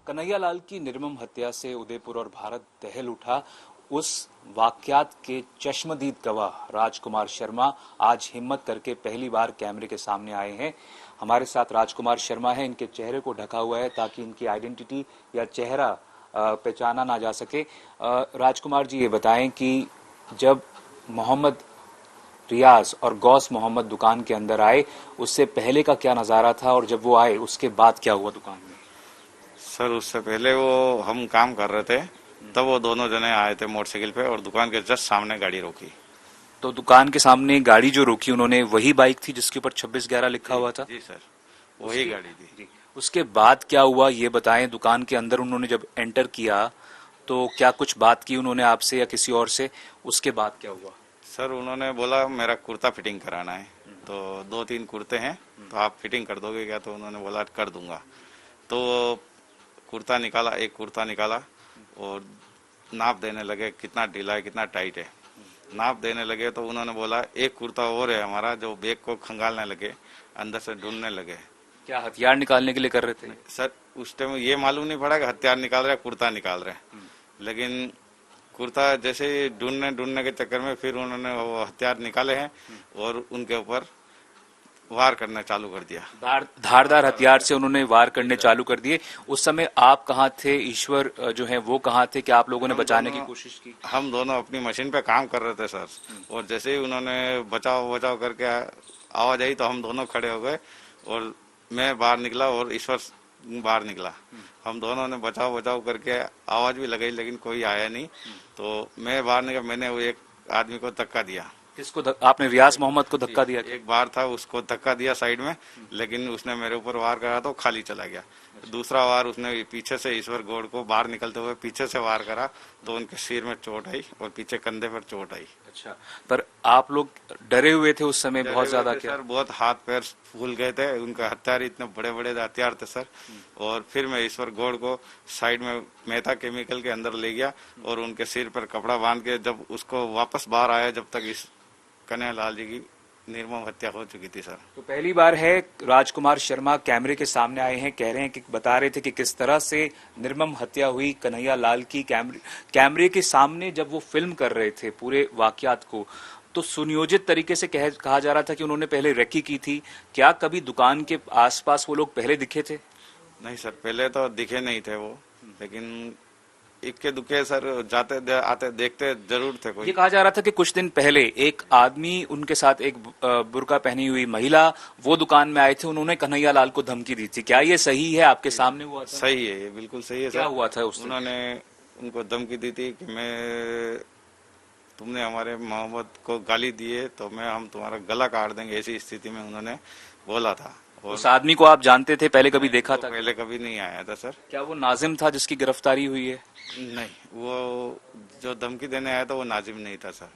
कन्हैयालाल की निर्मम हत्या से उदयपुर और भारत दहल उठा। उस वाकयात के चश्मदीद गवाह राजकुमार शर्मा आज हिम्मत करके पहली बार कैमरे के सामने आए हैं। हमारे साथ राजकुमार शर्मा है। इनके चेहरे को ढका हुआ है ताकि इनकी आइडेंटिटी या चेहरा पहचाना ना जा सके। राजकुमार जी, ये बताएं कि जब मोहम्मद रियाज और गौस मोहम्मद दुकान के अंदर आए, उससे पहले का क्या नजारा था और जब वो आए उसके बाद क्या हुआ दुकान में? सर, उससे पहले वो हम काम कर रहे थे, तब वो दोनों जने आए थे मोटरसाइकिल पे और दुकान के जस्ट सामने गाड़ी रोकी। तो दुकान के सामने गाड़ी जो रोकी उन्होंने, वही बाइक थी जिसके ऊपर 2611 लिखा हुआ था? जी सर, वही गाड़ी थी। जी। उसके बाद क्या हुआ ये बताएं। दुकान के अंदर उन्होंने जब एंटर किया तो क्या कुछ बात की उन्होंने आपसे या किसी और से? उसके बाद क्या हुआ? सर, उन्होंने बोला मेरा कुर्ता फिटिंग कराना है, तो 2-3 कुर्ते हैं, तो आप फिटिंग कर दोगे क्या? तो उन्होंने बोला कर दूंगा। तो कुर्ता निकाला, एक कुर्ता निकाला और नाप देने लगे, कितना ढीला है कितना टाइट है। नाप देने लगे तो उन्होंने बोला एक कुर्ता और है हमारा, जो बैग को खंगालने लगे, अंदर से ढूंढने लगे। क्या हथियार निकालने के लिए कर रहे थे? सर, उस टाइम ये मालूम नहीं पड़ा कि हथियार निकाल रहे कुर्ता निकाल रहे, लेकिन कुर्ता जैसे ढूंढने के चक्कर में फिर उन्होंने वो हथियार निकाले हैं और उनके ऊपर वार करना चालू कर दिया। धारदार हथियार से उन्होंने वार करने चालू कर दिए। उस समय आप कहाँ थे? ईश्वर जो है वो कहाँ थे? क्या आप लोगों ने बचाने की कोशिश की? हम दोनों अपनी मशीन पे काम कर रहे थे सर, और जैसे ही उन्होंने बचाव करके आवाज आई तो हम दोनों खड़े हो गए और मैं बाहर निकला और ईश्वर बाहर निकला। हम दोनों ने बचाव करके आवाज भी लगाई, लेकिन कोई आया नहीं। तो मैं बाहर निकला, मैंने वो एक आदमी को धक्का दिया। किसको आपने? रियाज मोहम्मद को धक्का दिया? एक बार था, उसको धक्का दिया साइड में, लेकिन उसने मेरे ऊपर वार करा तो खाली चला गया। दूसरा वार उसने पीछे से ईश्वर गौड़ को बाहर निकलते हुए पीछे से वार करा तो उनके सिर में चोट आई और पीछे कंधे पर चोट आई। अच्छा, पर आप लोग डरे हुए थे उस समय बहुत ज्यादा? क्या सर, बहुत हाथ पैर फूल गए थे, उनके हथियार इतने बड़े बड़े हथियार थे सर। और फिर मैं ईश्वर गौड़ को साइड में मेहता केमिकल के अंदर ले गया और उनके सिर पर कपड़ा बांध के जब उसको वापस बाहर आया, जब तक इस कन्हैयालाल जी की निर्मम हत्या हो चुकी थी सर। तो पहली बार है राजकुमार शर्मा कैमरे के सामने आए हैं, कह रहे हैं कि बता रहे थे कि किस तरह से निर्मम हत्या हुई कन्हैयालाल की। कैमरे के सामने जब वो फिल्म कर रहे थे पूरे वाकयात को, तो सुनियोजित तरीके से कहा जा रहा था कि उन्होंने पहले रेकी की थी। क्या कभी दुकान के आसपास वो लोग पहले दिखे थे? नहीं सर, पहले तो दिखे नहीं थे वो, लेकिन इक्के दुक्के सर जाते आते देखते जरूर थे। कोई ये कहा जा रहा था कि कुछ दिन पहले एक आदमी, उनके साथ एक बुर्का पहनी हुई महिला, वो दुकान में आए थे, उन्होंने कन्हैयालाल को धमकी दी थी। क्या ये सही है? आपके सामने हुआ था? सही है, ये बिल्कुल सही है सर। क्या हुआ था उस दिन? उन्होंने उनको धमकी दी थी कि तुमने हमारे मोहम्मद को गाली दी है तो हम तुम्हारा गला काट देंगे, ऐसी स्थिति में उन्होंने बोला था। उस आदमी को आप जानते थे? पहले कभी देखा था? पहले कभी नहीं आया था सर। क्या वो नाजिम था जिसकी गिरफ्तारी हुई है? नहीं, वो जो धमकी देने आया था वो नाजिम नहीं था सर।